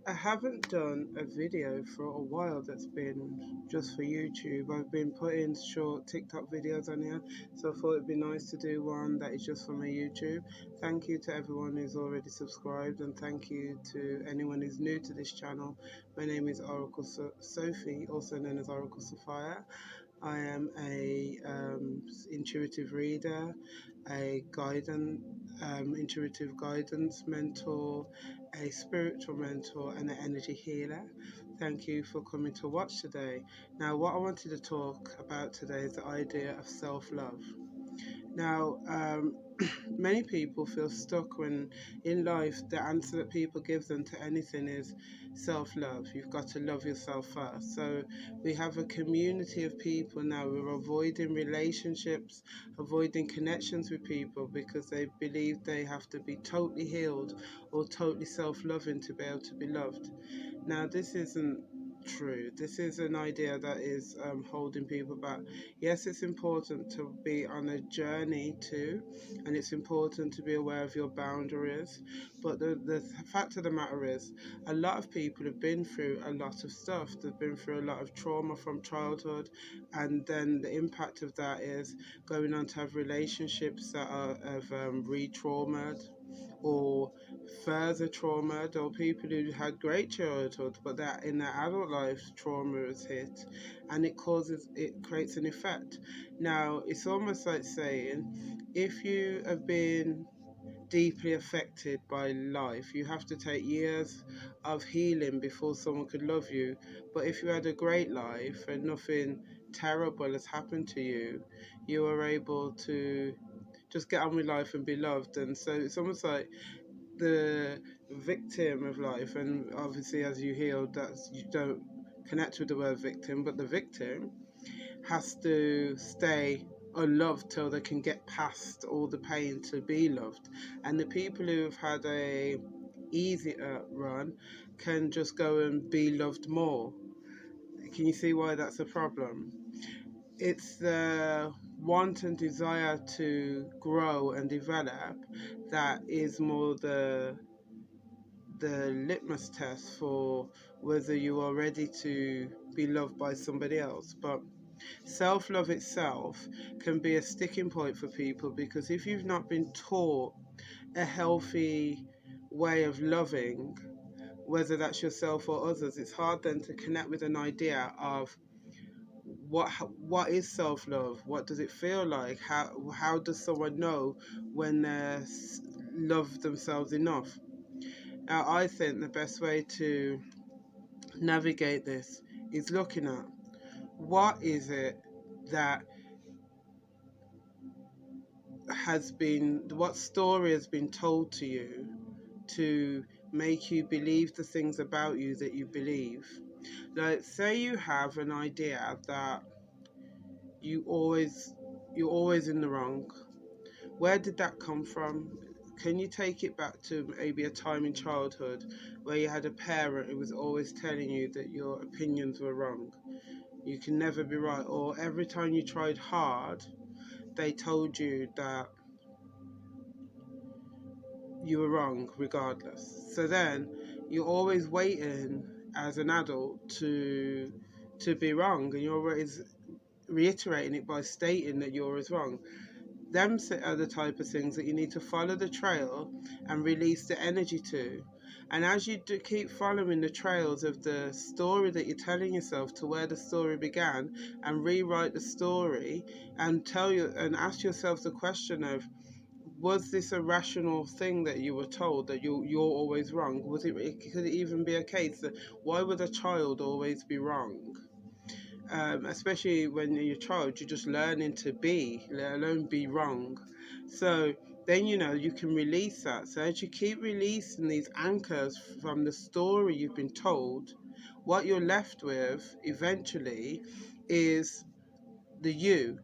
I haven't done a video for a while that's been just for YouTube. I've been putting short TikTok videos on here, so I thought it'd be nice to do one that is just for my YouTube. Thank you to everyone who's already subscribed, and thank you to anyone who's new to this channel. My name is Oracle Sophie, also known as Oracle Sophia. I am a intuitive reader, a intuitive guidance mentor, a spiritual mentor, and an energy healer. Thank you for coming to watch today. Now, what I wanted to talk about today is the idea of self-love. Now, many people feel stuck when in life the answer that people give them to anything is self-love. You've got to love yourself first. So we have a community of people now who are avoiding relationships, avoiding connections with people because they believe they have to be totally healed or totally self-loving to be able to be loved. Now, this isn't true. This is an idea that is holding people back. Yes, it's important to be on a journey too, and it's important to be aware of your boundaries, but the fact of the matter is a lot of people have been through a lot of stuff. They've been through a lot of trauma from childhood, and then the impact of that is going on to have relationships that are re-traumatized or further trauma, or people who had great childhood but that in their adult life trauma is hit, and it creates an effect. Now it's almost like saying, if you have been deeply affected by life, you have to take years of healing before someone could love you. But if you had a great life and nothing terrible has happened to you, you are able to just get on with life and be loved. And so it's almost like the victim of life, and obviously as you heal, that's, you don't connect with the word victim, but the victim has to stay unloved till they can get past all the pain to be loved. And the people who've had a easier run can just go and be loved more. Can you see why that's a problem? It's the want and desire to grow and develop that is more the litmus test for whether you are ready to be loved by somebody else. But self-love itself can be a sticking point for people, because if you've not been taught a healthy way of loving, whether that's yourself or others, it's hard then to connect with an idea of what is self-love, what does it feel like, how does someone know when they love themselves enough. Now I think the best way to navigate this is looking at what is it that what story has been told to you to make you believe the things about you that you believe. Like, say you have an idea that you're always in the wrong. Where did that come from? Can you take it back to maybe a time in childhood where you had a parent who was always telling you that your opinions were wrong? You can never be right. Or every time you tried hard, they told you that you were wrong regardless. So then you're always waiting as an adult to be wrong, and you're always reiterating it by stating that you're as wrong. Them are the type of things that you need to follow the trail and release the energy to. And as you keep following the trails of the story that you're telling yourself to where the story began, and rewrite the story and ask yourself the question of, was this a rational thing that you were told, that you're always wrong? Could it even be a case that why would a child always be wrong? Especially when you're a child, you're just learning to be, let alone be wrong. So then you can release that. So as you keep releasing these anchors from the story you've been told, what you're left with eventually is the you.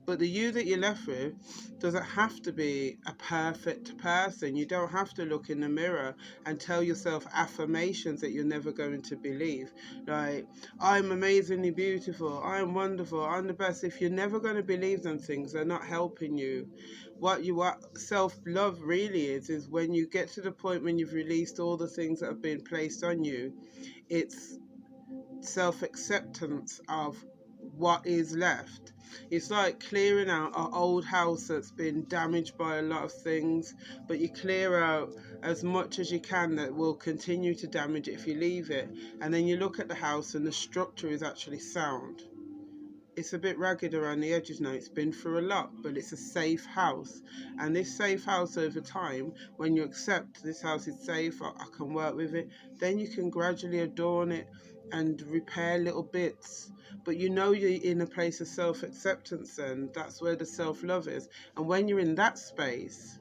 But the you that you're left with doesn't have to be a perfect person. You don't have to look in the mirror and tell yourself affirmations that you're never going to believe. Like, I'm amazingly beautiful, I'm wonderful, I'm the best. If you're never going to believe them things, they're not helping you. What self-love really is when you get to the point when you've released all the things that have been placed on you, it's self-acceptance of what is left. It's like clearing out an old house that's been damaged by a lot of things, but you clear out as much as you can that will continue to damage it if you leave it. And then you look at the house and the structure is actually sound. It's a bit ragged around the edges now. It's been through a lot, but it's a safe house. And this safe house over time, when you accept this house is safe, I can work with it, then you can gradually adorn it and repair little bits. But you know you're in a place of self-acceptance, and that's where the self-love is. And when you're in that space,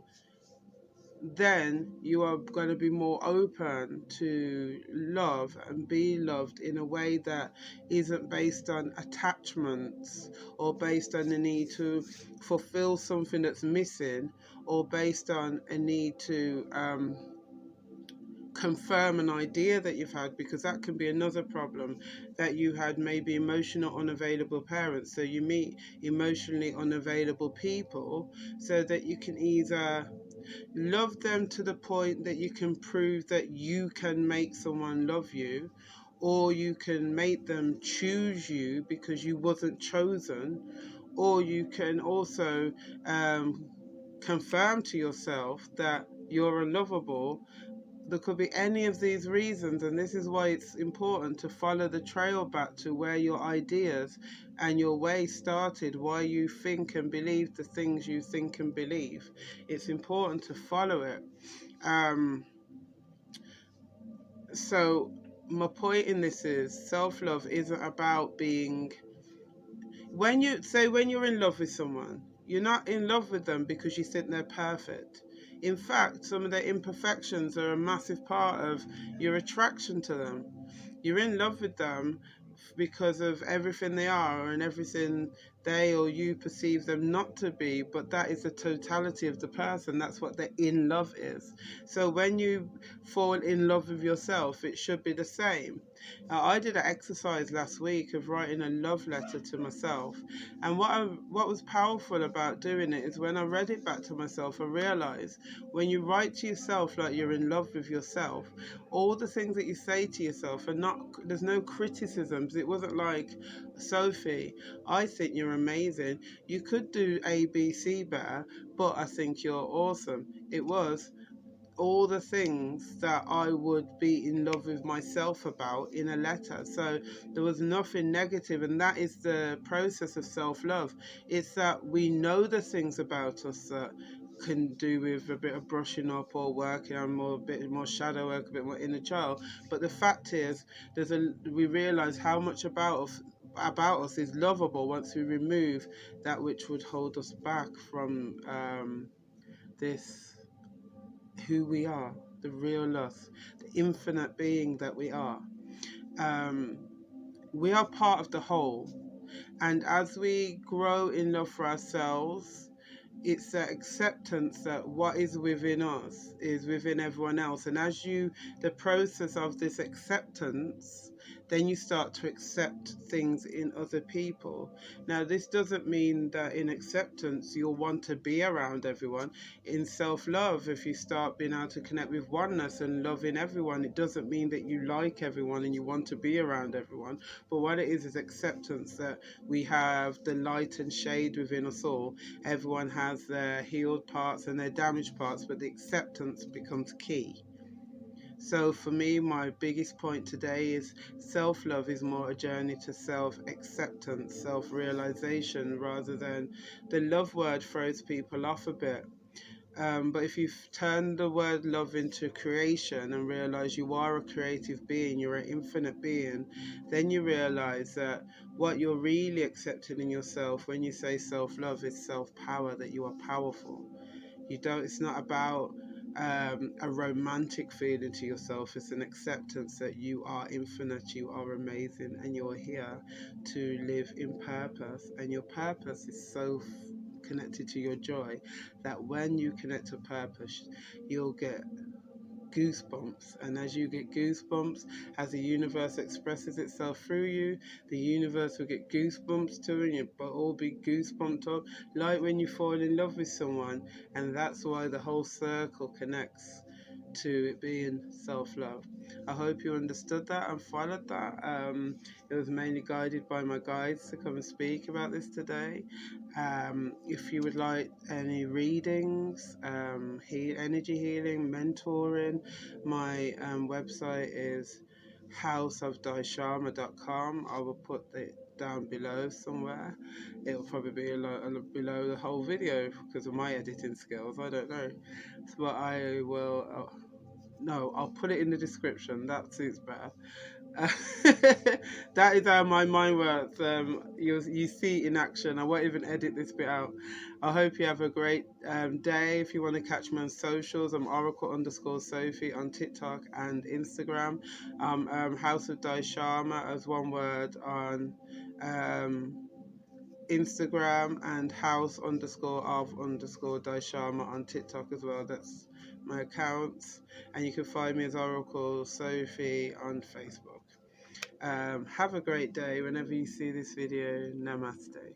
then you are going to be more open to love and be loved in a way that isn't based on attachments or based on the need to fulfill something that's missing, or based on a need to confirm an idea that you've had, because that can be another problem, that you had maybe emotional unavailable parents. So you meet emotionally unavailable people so that you can either love them to the point that you can prove that you can make someone love you, or you can make them choose you because you wasn't chosen, or you can also confirm to yourself that you're unlovable. There could be any of these reasons, and this is why it's important to follow the trail back to where your ideas and your way started, why you think and believe the things you think and believe. It's important to follow it. So my point in this is self-love isn't about being, when you're in love with someone, you're not in love with them because you think they're perfect. In fact, some of their imperfections are a massive part of your attraction to them. You're in love with them because of everything they are and everything they or you perceive them not to be, but that is the totality of the person. That's what the in love is. So when you fall in love with yourself, it should be the same. I did an exercise last week of writing a love letter to myself, and what was powerful about doing it is when I read it back to myself, I realized when you write to yourself like you're in love with yourself, all the things that you say to yourself are not, there's no criticisms. It wasn't like, Sophie, I think you're amazing, you could do ABC better, but I think you're awesome. It was all the things that I would be in love with myself about in a letter. So there was nothing negative, and that is the process of self-love. It's that we know the things about us that can do with a bit of brushing up or working on a bit more shadow work, a bit more inner child. But the fact is, we realize how much about us is lovable once we remove that which would hold us back from this, who we are, the real us, the infinite being that we are. We are part of the whole, and as we grow in love for ourselves, it's the acceptance that what is within us is within everyone else. And as the process of this acceptance, then you start to accept things in other people. Now, this doesn't mean that in acceptance you'll want to be around everyone. In self-love, if you start being able to connect with oneness and loving everyone, it doesn't mean that you like everyone and you want to be around everyone. But what it is acceptance that we have the light and shade within us all. Everyone has their healed parts and their damaged parts, but the acceptance becomes key. So for me, my biggest point today is self-love is more a journey to self-acceptance, self-realization, rather than the love word throws people off a bit. But if you turn the word love into creation and realize you are a creative being, you're an infinite being, then you realize that what you're really accepting in yourself when you say self-love is self-power, that you are powerful. It's not about a romantic feeling to yourself. It's an acceptance that you are infinite, you are amazing, and you're here to live in purpose. And your purpose is so connected to your joy that when you connect to purpose, you'll get goosebumps. And as you get goosebumps, as the universe expresses itself through you, the universe will get goosebumps too, and you'll all be goosebumped up, like when you fall in love with someone. And that's why the whole circle connects to it being self-love. I hope you understood that and followed that. It was mainly guided by my guides to come and speak about this today. If you would like any readings, energy healing, mentoring, my website is houseofdysharma.com. I will put it down below somewhere. It'll probably be below the whole video because of my editing skills. I don't know, but I will. No, I'll put it in the description. That suits better. That is how my mind works. You see in action. I won't even edit this bit out. I hope you have a great day. If you want to catch me on socials, I'm Oracle_Sophie on TikTok and Instagram. House of Dysharma as one word on Instagram, and house_of_Dysharma on TikTok as well. That's my accounts. And you can find me as Oracle Sophie on Facebook. Have a great day whenever you see this video. Namaste.